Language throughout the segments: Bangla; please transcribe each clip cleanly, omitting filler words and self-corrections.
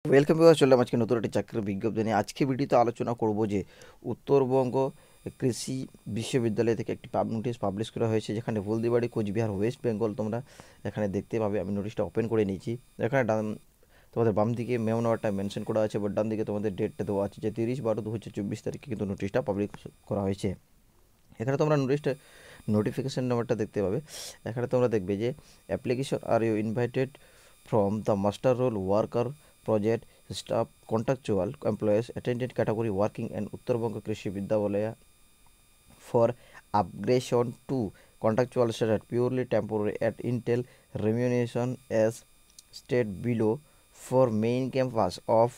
ওয়েলকাম ভিউয়ার্স, চললাম আজকে নতুন একটি চাকরির বিজ্ঞপ্তি নিয়ে। আজকে ভিডিওতে আলোচনা করব যে উত্তরবঙ্গ কৃষি বিশ্ববিদ্যালয় থেকে একটি নোটিশ পাবলিশ করা হয়েছে, যেখানে হলদিবাড়ি, কোচবিহার, ওয়েস্ট বেঙ্গল তোমরা এখানে দেখতে পাবে। আমি নোটিশটা ওপেন করে নিয়েছি। এখানে তোমাদের বাম দিকে মেও নেওয়ারটা মেনশন করা আছে, বাট ডান দিকে তোমাদের ডেটটা দেওয়া আছে যে 30/12/2024 তারিখে কিন্তু নোটিশটা পাবলিশ করা হয়েছে। এখানে তোমরা নোটিফিকেশান নাম্বারটা দেখতে পাবে। এখানে তোমরা দেখবে যে application are you invited from the master roll worker project staff contractual employees attendant category working in Uttarbango Krishi Vidyalaya for upgradation to contractual status purely temporary at Intel remuneration as stated below for main campus of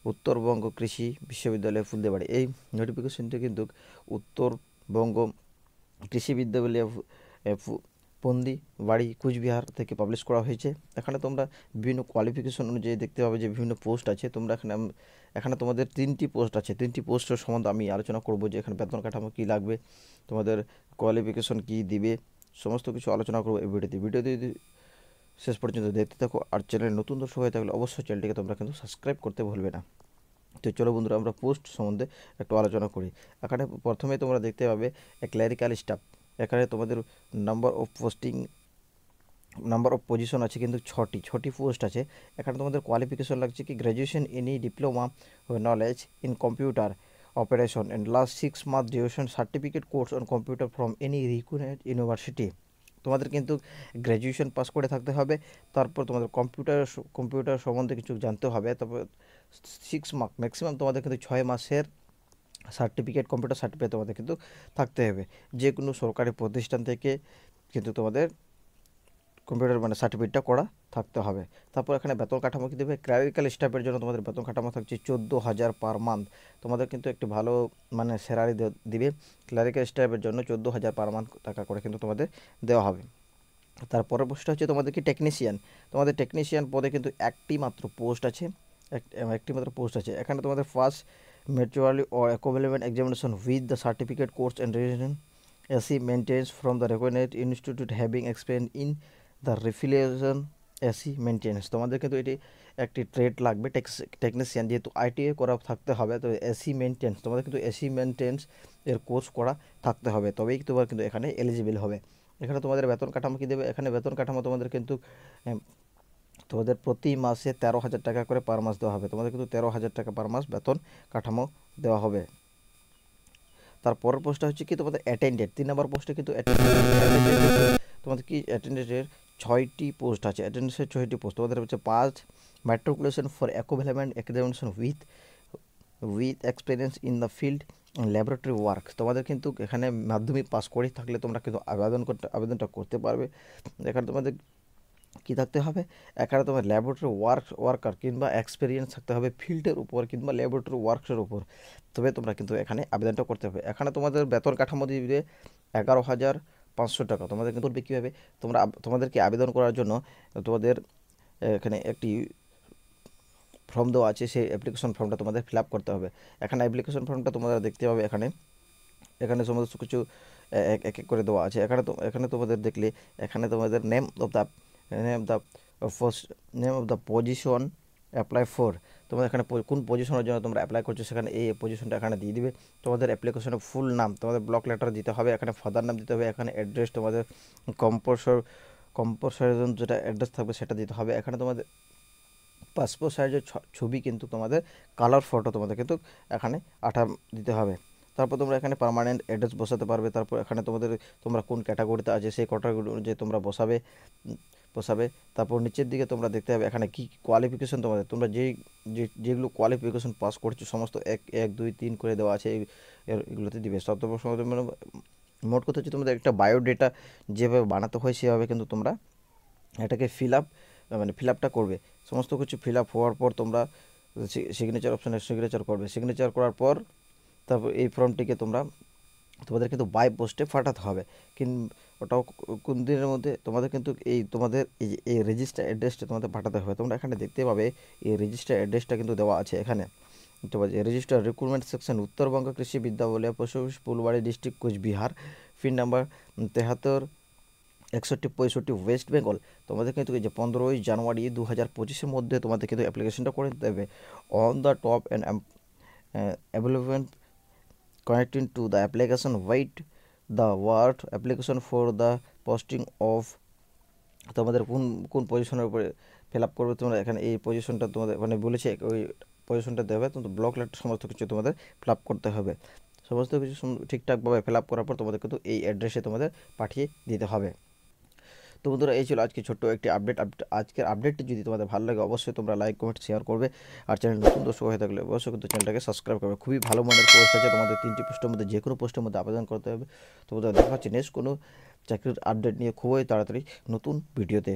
Uttarbanga কৃষি বিশ্ববিদ্যালয় ফুলদেবাড়ি। এই নোটিফিকেশনটি কিন্তু উত্তরবঙ্গ কৃষি বিশ্ববিদ্যালয় পন্দি বাড়ি, কুচবিহার থেকে পাবলিশ করা হয়েছে। এখানে তোমরা বিভিন্ন কোয়ালিফিকেশন অনুযায়ী দেখতে পাবে যে বিভিন্ন পোস্ট আছে। তোমরা এখানে তোমাদের 3টি পোস্ট আছে। 3টি পোস্টের সম্বন্ধে আমি আলোচনা করব যে এখানে বেতন কাঠামো কী লাগবে, তোমাদের কোয়ালিফিকেশন কী দিবে, সমস্ত কিছু আলোচনা করবো এই ভিডিওতে যদি শেষ পর্যন্ত দেখতে থাকো। আর চ্যানেল নতুন দর্শক হয়ে থাকলে অবশ্যই চ্যানেলটিকে তোমরা কিন্তু সাবস্ক্রাইব করতে ভুলবে না। তো চলো বন্ধুরা, আমরা পোস্ট সম্বন্ধে একটু আলোচনা করি। এখানে প্রথমে তোমরা দেখতে পাবে ক্ল্যারিক্যাল স্টাফ। এখানে তোমাদের নাম্বার অফ পজিশন আছে কিন্তু ছটি পোস্ট আছে। এখানে তোমাদের কোয়ালিফিকেশন লাগছে কি graduation any diploma knowledge in computer operation and last 6 month duration certificate course on computer from any recognised university. তোমাদের কিন্তু গ্র্যাজুয়েশন পাস করে থাকতে হবে, তারপর তোমাদের কম্পিউটার সম্বন্ধে কিছু জানতে হবে। তারপর 6 মার্ক ম্যাক্সিমাম তোমাদের কিন্তু 6 মাসের কম্পিউটার সার্টিফিকেট তোমাদের কিন্তু থাকতে হবে। যে কোনো সরকারি প্রতিষ্ঠান থেকে কিন্তু তোমাদের কম্পিউটার সার্টিফিকেটটা করা থাকতে হবে। তারপর এখানে বেতন কাঠামো কী দেবে, ক্লারিক্যাল স্টাফের জন্য তোমাদের বেতন কাঠামো থাকছে 14,000 পার মান্থ। তোমাদের কিন্তু একটি ভালো স্যালারি দিবে। ক্লারিক্যাল স্টাফের জন্য 14,000 পার মান্থ টাকা করে কিন্তু তোমাদের দেওয়া হবে। তারপরের পোস্টটা হচ্ছে তোমাদের কি টেকনিশিয়ান। তোমাদের টেকনিশিয়ান পদে কিন্তু একটি মাত্র পোস্ট আছে। এখানে তোমাদের ফার্স্ট মেট্রোয়ালি ও equivalent examination with the certificate course and registration AC maintenance from the recognised institute having experience in the refrigeration AC maintenance. তোমাদের কিন্তু এটি একটি ট্রেড লাগবে, টেকনিশিয়ান, যেহেতু আইটিআই করা থাকতে হবে। তো এসি মেনটেন্স, তোমাদের কিন্তু এসি মেনটেন্স এর কোর্স করা থাকতে হবে, তবেই তোমার কিন্তু এখানে এলিজিবল হবে। এখানে তোমাদের বেতন কাঠামো কী দেবে, এখানে বেতন কাঠামো তোমাদের কিন্তু তোমাদের প্রতি মাসে 13,000 টাকা করে পার মাস দেওয়া হবে। তোমাদের কিন্তু 13,000 টাকা পার মাস বেতন কাঠামো দেওয়া হবে। তারপরের পোস্টটা হচ্ছে কি তোমাদের অ্যাটেন্ডেন্ট। 3 নম্বর পোস্টে কিন্তু তোমাদের কি অ্যাটেন্ডেন্টের 6টি পোস্ট আছে। অ্যাটেন্ডেন্সের 6টি পোস্ট তোমাদের হচ্ছে 5 matriculation for equivalent examination with experience in the field laboratory work. তোমাদের কিন্তু এখানে মাধ্যমিক পাস করে থাকলে তোমরা কিন্তু আবেদনটা করতে পারবে। এখানে তোমাদের কী থাকতে হবে, এখানে তোমার ল্যাবরেটরি ওয়ার্কার কিংবা এক্সপিরিয়েন্স থাকতে হবে ফিল্ডের উপর কিংবা ল্যাবরেটরি ওয়ার্কসের উপর, তবে তোমরা কিন্তু এখানে আবেদনটা করতে হবে। এখানে তোমাদের বেতন কাঠামো দিবে 11,500 টাকা। তোমাদের কিন্তু কীভাবে তোমাদেরকে আবেদন করার জন্য তোমাদের এখানে একটি ফর্ম দেওয়া আছে, সেই অ্যাপ্লিকেশন ফর্মটা তোমাদের ফিল আপ করতে হবে। এখানে অ্যাপ্লিকেশন ফর্মটা তোমরা দেখতে পাবে। এখানে সমস্ত কিছু এক এক করে দেওয়া আছে। এখানে তোমাদের দেখলে এখানে তোমাদের name of the position apply for, তোমরা এখানে কোন পজিশনের জন্য তোমরা অ্যাপ্লাই করছো সেখানে এই পজিশনটা এখানে দিয়ে দিবে। তোমাদের অ্যাপ্লিকেশনের ফুল নাম, তোমাদের ব্লক লেটার দিতে হবে, এখানে ফাদার নাম দিতে হবে, এখানে অ্যাড্রেস তোমাদের কম্পোসার যেটা অ্যাড্রেস থাকবে সেটা দিতে হবে। এখানে তোমাদের পাসপোর্ট সাইজের ছবি কিন্তু তোমাদের কালার ফটো তোমাদের কিন্তু এখানে দিতে হবে। তারপর তোমরা এখানে পার্মানেন্ট অ্যাড্রেস বসাতে পারবে। তারপর এখানে তোমরা কোন ক্যাটাগরিতে আছে সেই ক্যাটাগরি অনুযায়ী তোমরা বসাবে। তারপর নিচের দিকে তোমরা দেখতে হবে এখানে কী কোয়ালিফিকেশন তোমরা যেগুলো কোয়ালিফিকেশন পাস করছো সমস্ত 1 2 3 করে দেওয়া আছে, এগুলোতে দিবে। মোট কথা হচ্ছে তোমাদের একটা বায়োডেটা যেভাবে বানাতে হয় সেভাবে কিন্তু তোমরা এটাকে ফিল আপটা করবে। সমস্ত কিছু ফিল আপ হওয়ার পর তোমরা সিগনেচার অপশানে সিগনেচার করবে। সিগনেচার করার পর তারপর এই ফর্মটিকে তোমাদের কিন্তু বাই পোস্টে পাঠাতে হবে। ওটাও কোন দিনের মধ্যে তোমাদের কিন্তু তোমাদের এই রেজিস্টার অ্যাড্রেসটা তোমাদের পাঠাতে হবে। তোমরা এখানে দেখতে পাবে এই রেজিস্টার অ্যাড্রেসটা কিন্তু দেওয়া আছে এখানে। Register recruitment section Uttarbanga Krishi Vidyalaya post office Phulbari district Coochbehar, pin number 73 6165 west Bengal, তোমাদের কিন্তু এই যে 15ই জানুয়ারি 2025-এর মধ্যে তোমাদের কিন্তু অ্যাপ্লিকেশনটা করে দিতে হবে। On the top and available connecting to the application wait the word application for the posting of তোমাদের কোন কোন পজিশনের উপরে ফিল আপ করবে তোমরা। এখানে এই পজিশনটা তোমাদের মানে বলেছে ওই পজিশনটা দেবে, কিন্তু ব্লক লেটার সমস্ত কিছু তোমাদের ফিল আপ করতে হবে। সমস্ত কিছু ঠিকঠাকভাবে ফিল আপ করার পর তোমাদের কিন্তু এই অ্যাড্রেসে তোমাদের পাঠিয়ে দিতে হবে। তো বন্ধুরা, এই ছিল আজকে ছোট্ট একটি আপডেট। আজকের আপডেটটি যদি তোমাদের ভালো লাগে অবশ্যই তোমরা লাইক কমেন্ট শেয়ার করবে, আর চ্যানেল নতুন দর্শক হয়ে থাকলে অবশ্যই কিন্তু চ্যানেলটাকে সাবস্ক্রাইব করবে। খুবই ভালো মানের পোস্ট আছে, তোমাদের 3টি পোস্টের মধ্যে যে কোনো পোস্টের মধ্যে আবেদন করতে হবে। তো বন্ধুরা, দেখা হচ্ছে নেক্সট কোনো চাকরির আপডেট নিয়ে খুবই তাড়াতাড়ি নতুন ভিডিওতে।